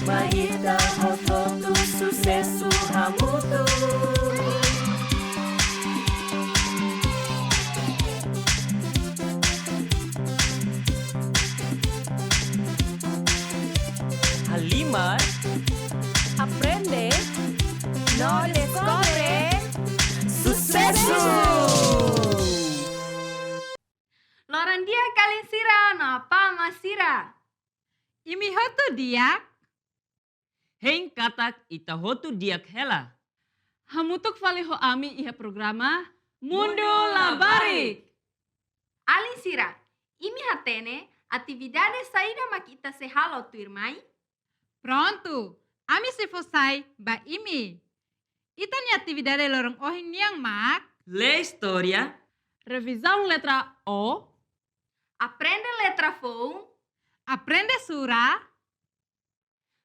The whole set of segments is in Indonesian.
Maita hototu sucesso hamutu. Halimar Aprende, no descobre. sucesso. Lorandia kalinsira napa masira. Imi hotu diak, Hein katak ita hotu diak hela. hamutuk fale ho ami iha programa Mundo Labarik. Alinsira, imi hatene atividade saída makita se halo tu irmãe? Pronto, ami se fosai ba imi. Itani atividade lorong ohin yang mak, Lê história. revisão letra O, Aprende letra fou, aprende surah,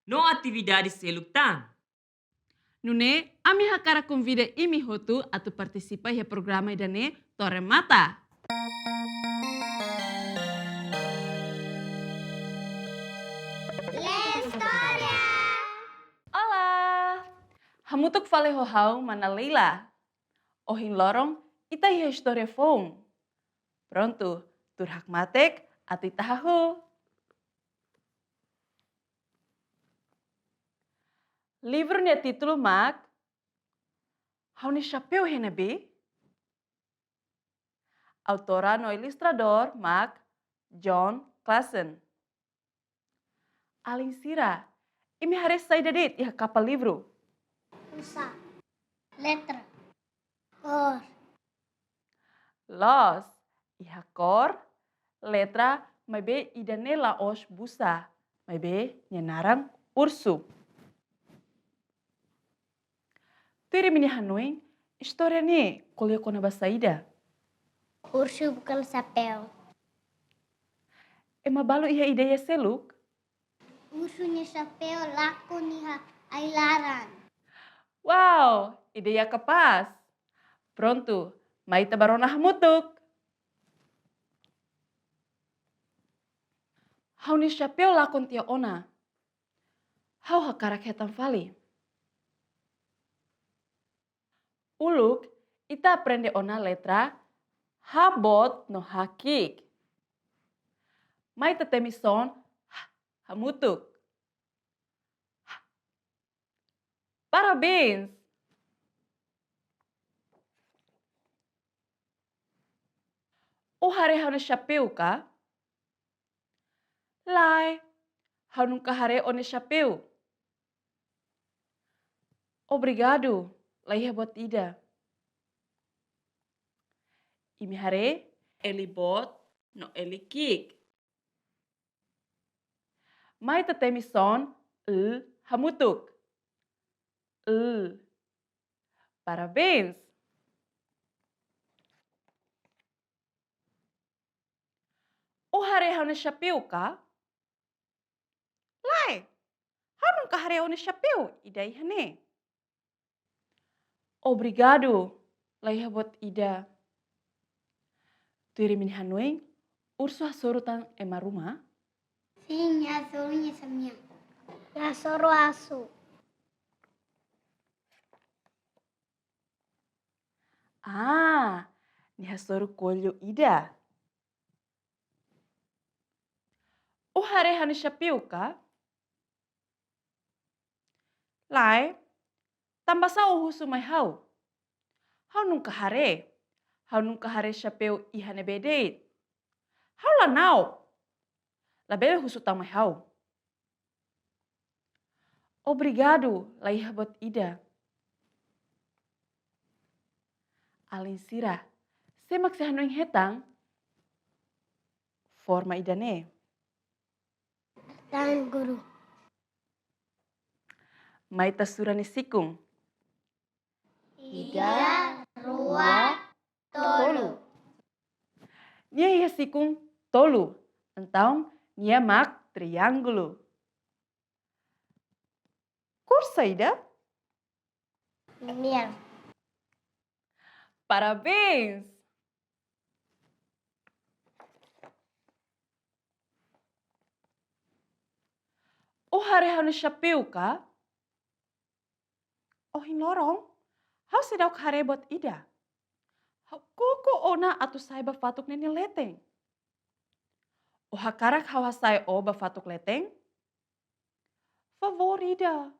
No atividade seluktan. nune ami hakara convida imi hotu atu participa iha programa idane Tore Mata. Olá! Hamutuk fale ho hau mana Leila. Ohin lorong ita iha história fom. Pronto, turhak matek atu ita hahu. Livro-nya título mak Hau ni chapéu henebe. Autora no ilustrador mak John Classen. Alinsira, imi hares saída det iha kapal livro. Usa. Letra. Cor. Los, iha kor, letra, mai be idane laos busa, mai be nyenarang ursu. Tiri mini hanuing, história ni kuliah kona basaida. Urso bukan chapéu. Ema balu iha ideia seluk, Urso ni chapéu laku niha ailaran. wow, ideia kapas. Pronto, mai tabarona hamutuk. Hau ni chapéu lakon tia ona. Hau hakarak hetan fali. Uluk, ita aprende ona letra habot no hakik. Mai tetemison hamutuk. Parabéns! O hare hau ni chapéu ka? Lai, hau nunca hare o ni chapéu. Obrigado, lai hebot ida. Imi hare, eli bot no eli kik. Mai tetemison hamutuk. Parabéns! O hare hau ni chapéu ka? Lai, hau nunca hare o ni chapéu ida ihane. Obrigado, lai hebot ida. Tiri min hanuing, urso hasurutan ema rumah. Sim, azulinha samia. Ya soro asu. Ah, ni hasuru kolho ida. O hare hanu chapéu ka? Lai, tambah sa o husu mai hau. Hau nunca hare chapéu ihane bedeit. Hau la nau. La bele husu tang mai hau. Obrigado, lai habot ida. Alinsira, semak se hanuing hetang. Forma idane. Dan guru. Mai tasura ni sikung. Ida, rua, tolu. Nia ia sikung tolu. Então, nia mak triângulo. Cursa ida? Miel. Parabéns! O hare hau ni chapeu ka? O hin lorong? Hau sedau hare bot ida. Hau koko ona atu sai bafatuk nene leteng. O hakarak hau hasai o bafatuk leteng? Favor ida.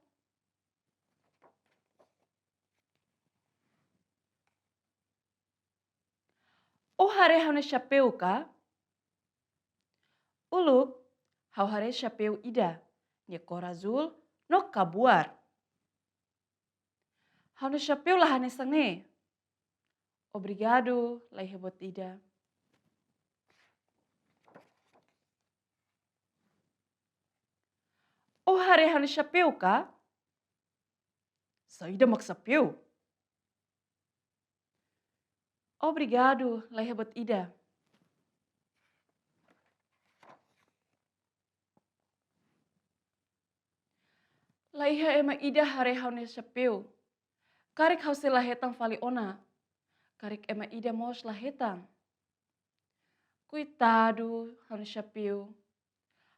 O hare hau ni chapeu ka? Uluk, hau hare chapeu ida. Nia cor azul no kabuar. Hau ni chapeu lahane sange. Obrigado, lai hebot ida. O hare hau ni chapeu ka? Saída mak chapeu. Obrigado, lai hebot ida. Laiha ema ida hare hau ni chapeu. Karik hau se lahetang fali ona. Karik ema ida mos lahetang. Coitado, hau ni chapeu.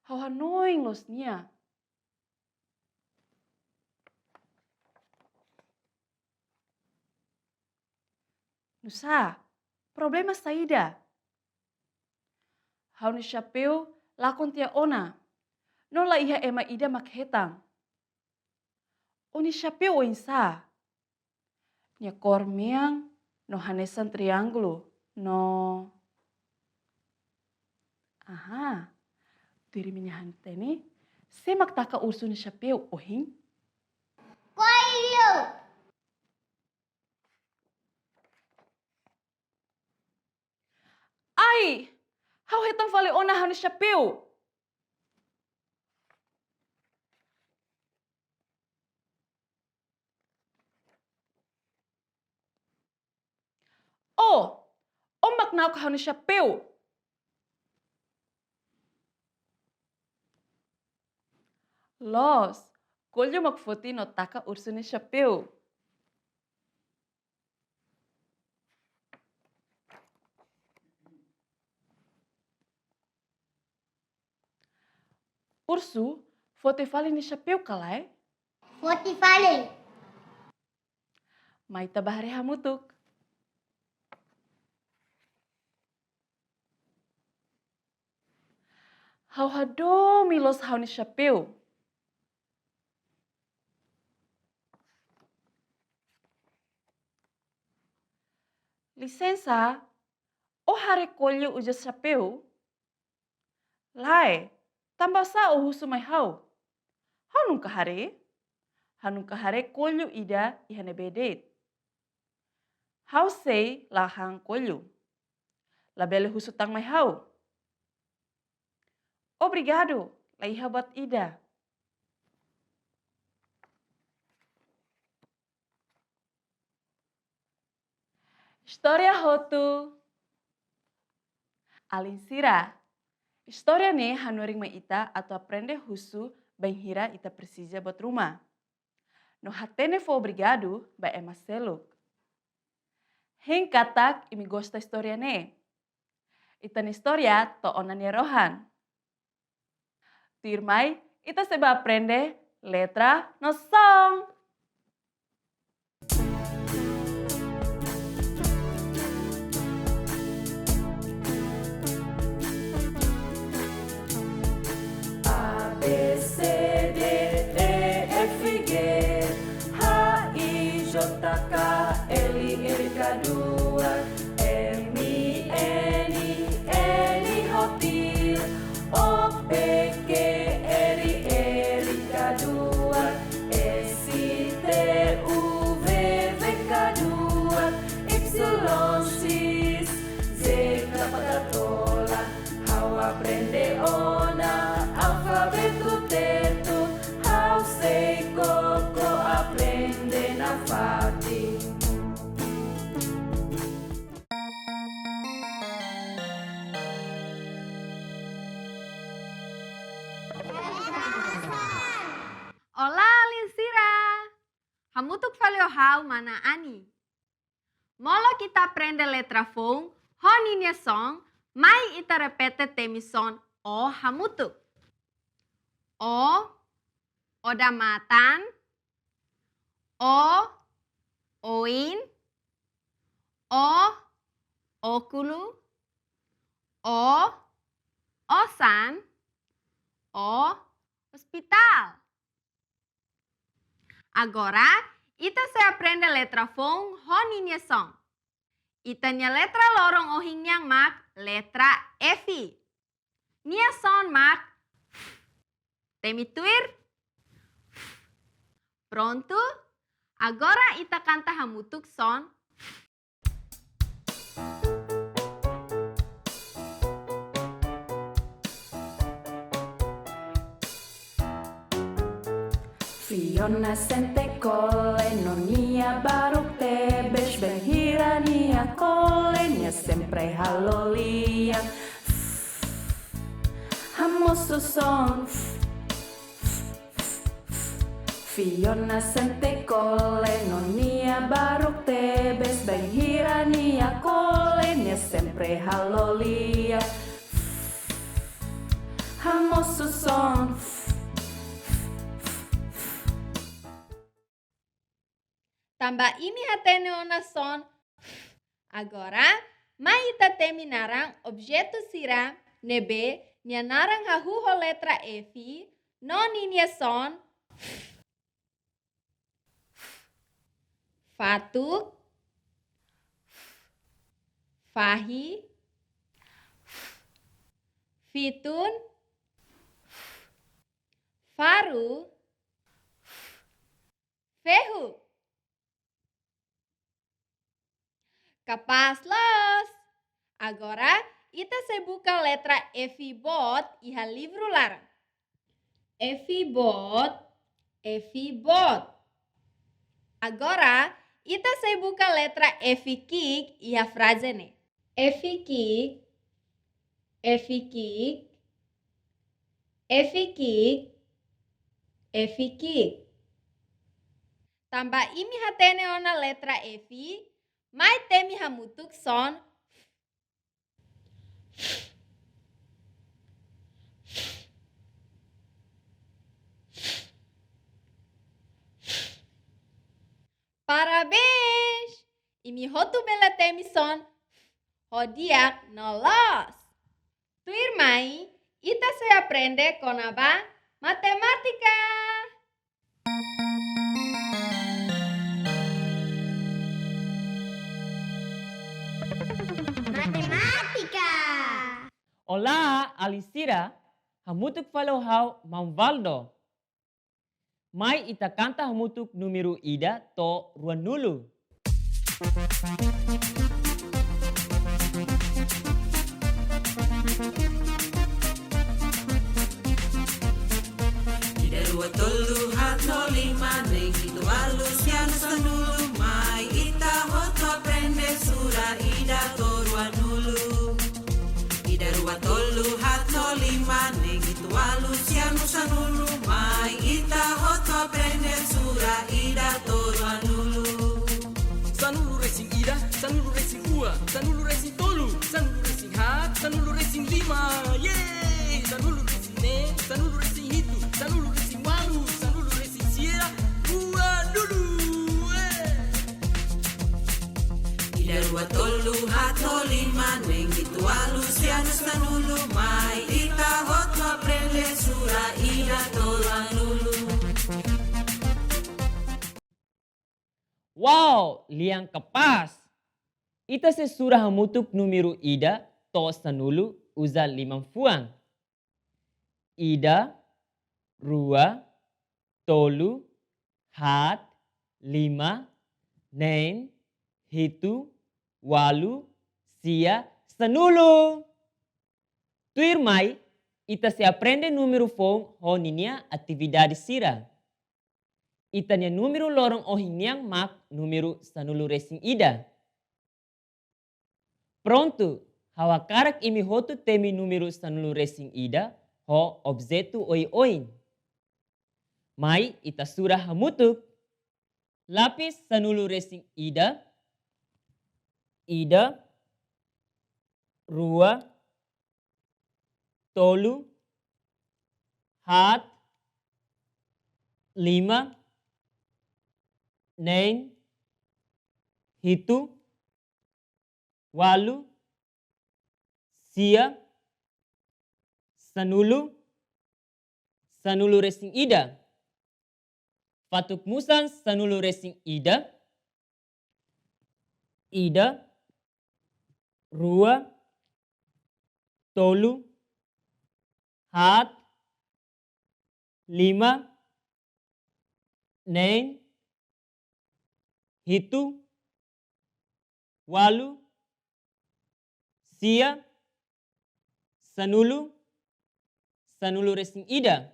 Hau hanoing los nia. Nusa, problema saída. Hau ni chapeu lakon tia ona. No laiha ema ida mak hetang. Oni chapeu o insa. Nia cor meang no hanesan triângulo. No. Aha. Tiri minha hantene. Semak taka urso ni chapeu o hin. Coelho. Ai! Hau hetang fale ona hau ni chapeu. Oh! Ombak na ako hau ni chapeu. Los, kolyo magfoti no taka urso ni chapeu. Urso, foto fale ni chapeu kalai? Foti fale. Mai tabahare hamutuk. Hau hado milos hau ni chapeu. Licença, o hare kolyo uja chapeu? Lai, tambah sa o husu mai hau. Hau nunca hare? Hau nunca hare kolyo ida ihane bedet. Hau sei lahang kolyo. Labele husu tang mai hau. Obrigado, lai habat ida. História hotu. Alinsira. História ne hanuring mai ita atau aprende husu bem hira ita precisa buat rumah. No hatene fo obrigado ba ema seluk. Hen katak imi gosta história ne. Ita ni história to onani rohan. Tirmai ita seba aprende letra no song. Aprende ona, alfabeto teto, ao sei coco, aprende na fati. Olá, Alinsira. Hamutuk faleo hau mana ani. Molo kita aprende letra fong, honinya song, mai ita repete temi son o hamutuk. O Oda matan. O, oin. O, okulu. O, osan. O, hospital. Agora, ita se aprende letra fong honinha song. Itanya letra lorong ohing yang mak letra F. Nia son mak temituir. Pronto? Agora ita canta hamutuk son. Fiona sente cole, nonia baruk tebes, benhira nia cole, nia sempre halolia. Hamoso son. Fiona sente cole, nonia baruk tebes, benhira nia cole, nia sempre halolia. Hamoso son. Tambah imi hatene ona son. Agora, mai ita terminarang objeto sira nebe nia narang hahuho letra F, non nia son. Fatuk, fahi, fitun, faru, fehu. Capaz los. Agora, ita se buka letra F bot iha livro larang. F bot, F bot. Agora, ita se buka letra F kik iha frase ne. F kik, F kik, F kik, F kik. Tambah imi hatene ona letra F, mai temi hamutuk son. Parabéns! Imi hotu bela temi son. Hodiak nolos. Tuir mai, ita se aprende con aba matemática. Matemática. Olá, Alisira. Hamutuk follow how Mamvaldo. Mai ita canta hamutuk número ida to ruanulu. Ida rua tolu hatno lima neng itu alus yang sanulu mai ita hoto aprende sura ida to ruanulu. Ida rua tolu hatno lima neng itu alus yang sanulu mai ita hoto aprende sura ida to ruanulu. Sanulu racing ida, sanulu racing ua, sanulu racing tolu, sanulu racing hat, sanulu racing lima, yeay! Sanulu racing ne, sanulu racing hitu, sanulu racing walu, sanulu racing sierra, ua dulu, Ida rua tolu hatno lima neng itu alus yang sanulu mai ita hoto aprende sura ida to ruanulu. Wow, liang kepas. Ita se surah hamutuk número ida to sanulu uza limang fuang. Ida, rua, tolu, hat, lima, neng, hitu, walu, sia, sanulu. Tuir mai, ita se aprende número fong honinia atividade sira. Itanya número lorong ohinyang mak número sanulu racing ida. Pronto, hawa karak imi hotu temi número sanulu racing ida ho objeto oi-oin. Mai ita surah hamutuk. Lapis sanulu racing ida. Ida. Rua. Tolu. Hat. lima, neng, hitu, walu, sia, sanulu, sanulu resing ida. Fatuk musan sanulu resing ida. Ida, rua, tolu, hat, lima, neng, hitu, walu, sia, sanulu, sanulu resing ida.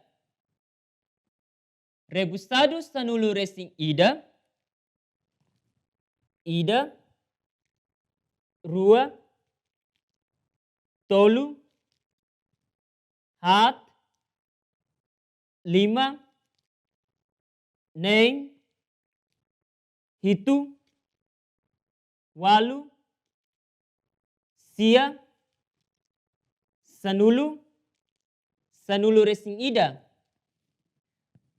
Rebusado sanulu resing ida. Ida, rua, tolu, hat, lima, neng, hitu, walu, sia, sanulu, sanulu resing ida.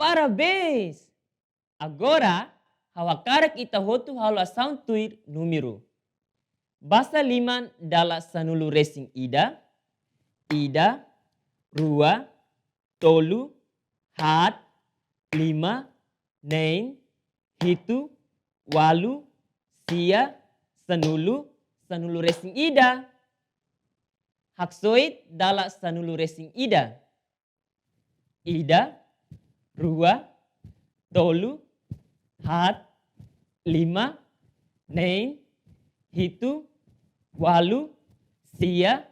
Parabéns! Agora, hawakarak ita hotu hala sound tuir número. Basa liman dala sanulu resing ida. Ida, rua, tolu, hat, lima, neng, hitu, walu, sia, sanulu, sanulu resing ida. Haksoit dala sanulu resing ida. Ida, rua, tolu, hat, lima, neng, hitu, walu, sia,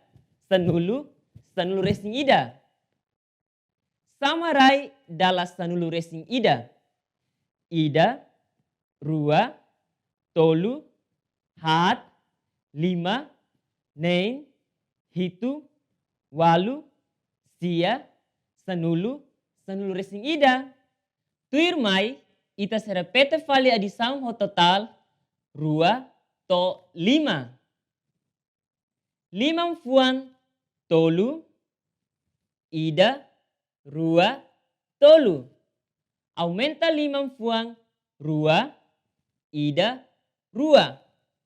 sanulu, sanulu resing ida. Samarai dala sanulu resing ida. Ida, rua, tolu, hat, lima, neng, hitu, walu, sia, sanulu, sanulu resing ida. Tuir mai, ita se repete fali adição ho total, rua, to lima. Limam fuan, tolu, ida, rua, tolu. Aumenta limam fuan, rua, ida, rua.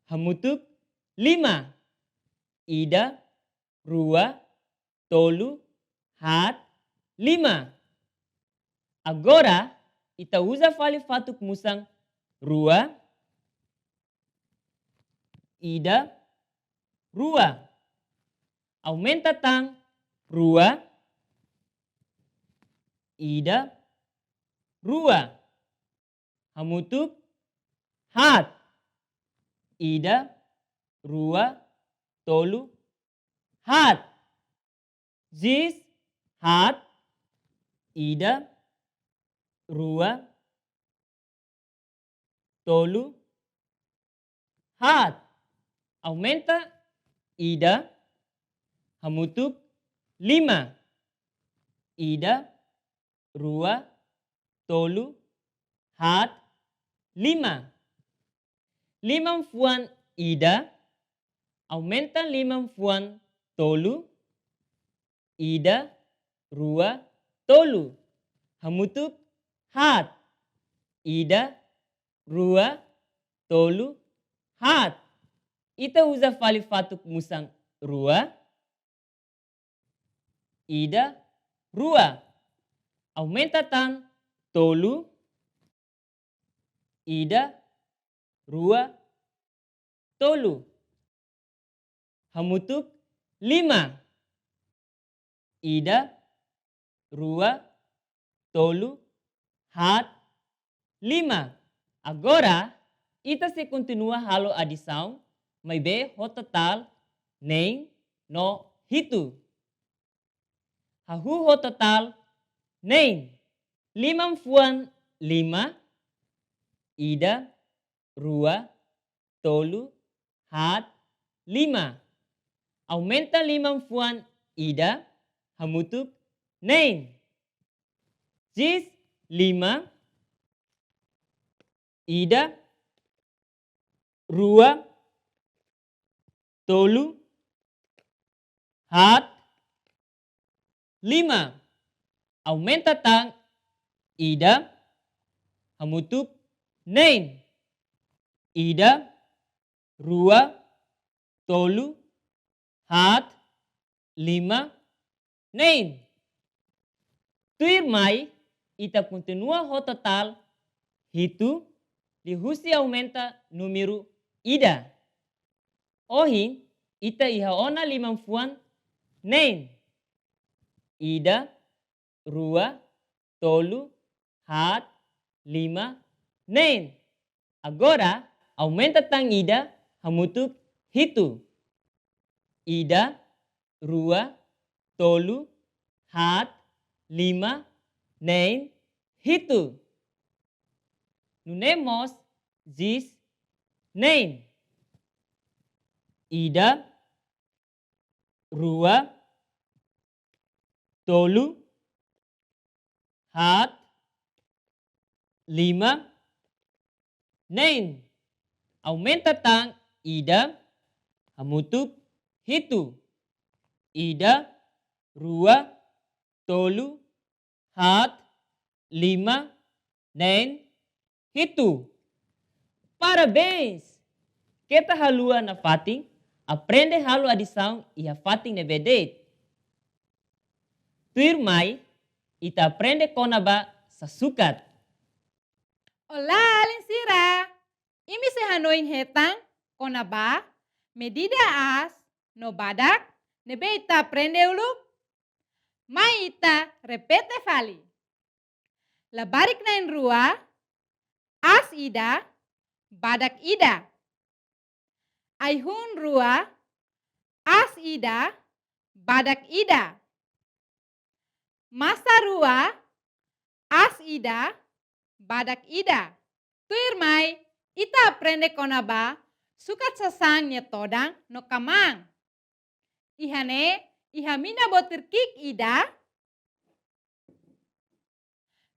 Hamutuk, lima. Ida, rua, tolu, hat, lima. Agora, ita usa fali fatuk musang rua, ida, rua. Aumenta tang rua, ida, rua. Hamutuk, hat. Ida, rua, tolu, hat. Jis, hat. Ida, rua, tolu, hat. Aumenta, ida, hamutuk, lima. Ida, rua, tolu, hat, lima. Limam fuan ida, aumenta limam fuan tolu, ida, rua, tolu. Hamutuk, hat. Ida, rua, tolu, hat. Ita usa fali fatuk musang rua, ida, rua. Aumenta tang tolu, ida, rua, tolu. Hamutuk, lima. Ida, rua, tolu, hat, lima. Agora, ita se continua halo adição, may be ho total, nem, no, hitu. Hahu ho total, nem. Limam fuan, lima. Ida, rua, tolu, hat, lima. Aumenta limam fuan, ida, hamutuk, nem. Jis, lima. Ida, rua, tolu, hat, lima. Aumenta tang, ida, hamutuk nein. Ida, rua, tolu, hat, lima, nein. Tuir mai, ita continua ho total, hitu, lihusi aumenta número ida. Ohin, ita iha ona limampuan, nein. Ida, rua, tolu, hat, lima, nein. Agora, aumenta tang ida, hamutuk hitu. Ida, rua, tolu, hat, lima, nein, hitu. Nunemos, zis, nein. Ida, rua, tolu, hat, lima, nein. Aumenta tang ida, hamutuk hitu. Ida, rua, tolu, hat, lima, nein, hitu. Parabéns! Kita halua na fating, aprende halu adição iha fating ne bedet. Tuir mai, ita aprende konaba sa sukat. Olá, Alinsira! Imi se hanoin hetang, konaba, medida as, no badak, nebe ita aprende uluk. Mai ita repete fali. Labarik nain rua, as ida, badak ida. Aihun rua, as ida, badak ida. Masa rua, as ida, badak ida. Tuir mai, ita aprende konaba, sukat sasang nya todang no kamang. Ihane, iha mina botir kik ida,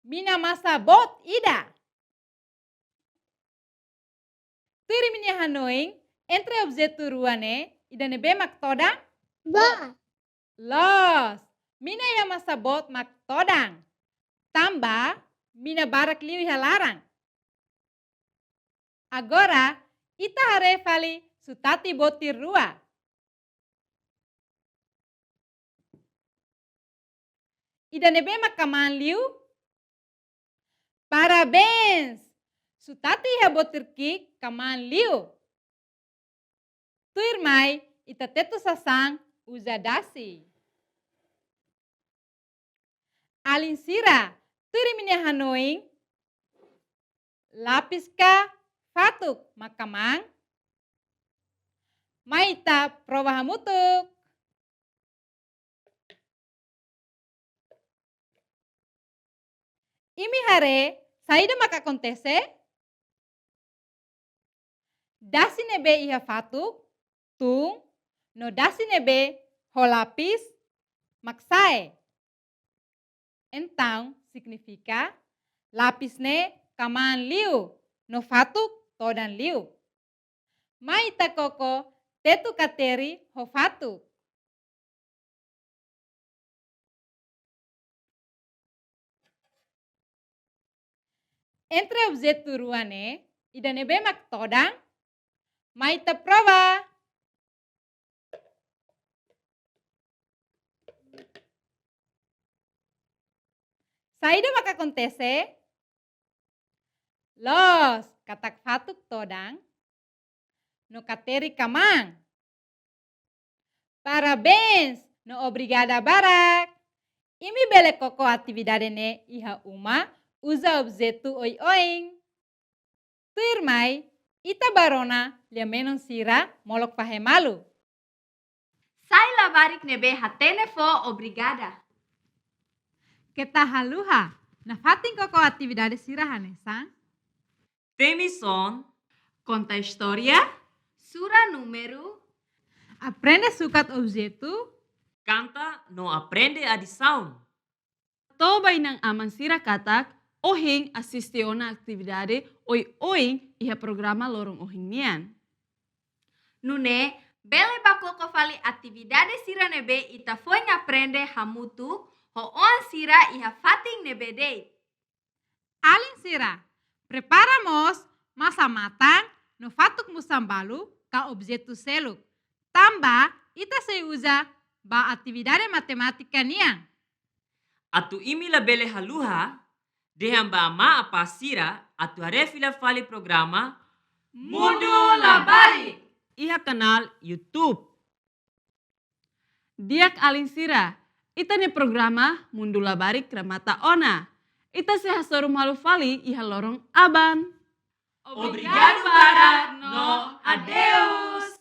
mina masa bot ida. Tuir minya hanoing, entre objeto ruane, ida nebe mak todang? Ba. Los, mina iha masa bot mak todang. Tamba, mina barak liu iha larang. Agora, ita hare fali sutati botir rua. Ida nebe mak kaman liu? Parabéns! Sutati iha botir kik kaman liu. Tuir mai, ita tetu sasang uza dasi. Alinsira, tuir minya hanoing, lapis ka fatuk makamang, mai ita prova hamutuk. Imi hare, saida maka kontese? Dasi nebe iha fatuk, tung, no dasi nebe ho lapis, maksae. Então, significa, lapis ne kaman liu, no fatuk todan liu. Mai ita koko, tetu kateri ho fatuk. Entre objeto ruane, ida nebe mak todang, mai ita prova. Saida maka acontece? Los, katak fatuk todang, no kateri kamang. Parabéns, no obrigada barak. Imi bele koko atividade ne iha uma, usa objeto oi-oing. Tuir mai, ita barona lia menon sira molok pahemalu. Sai labarik nebe hatene fo obrigada. Kita haluha, na fating koko atividade sira hanesang. Temi son, Conta a história. Sura número. Aprende sukat objeto. canta no aprende adição. Tobay ng amang sira katak, ohing asistio na aktividade oing iha programa lorong ohing niyan. Nune, bele bako kofali atividade sira nebe ita foi aprende hamutu ho on sira iha fating nebe dei. Alin sira, Preparamos masa matang no fatuk musambalu ka objeto seluk. Tambah, ita se usa ba atividade matemática niang. Atu imi la bele haluha, dehamba ama apa sira, atu harefila fali programa Mundo Labari. Iha kanal YouTube. Diak alin sira, ita ni programa Mundo Labari Kramata Ona. Ita se hasorum halu fali iha lorong aban. Obrigado para no adeus.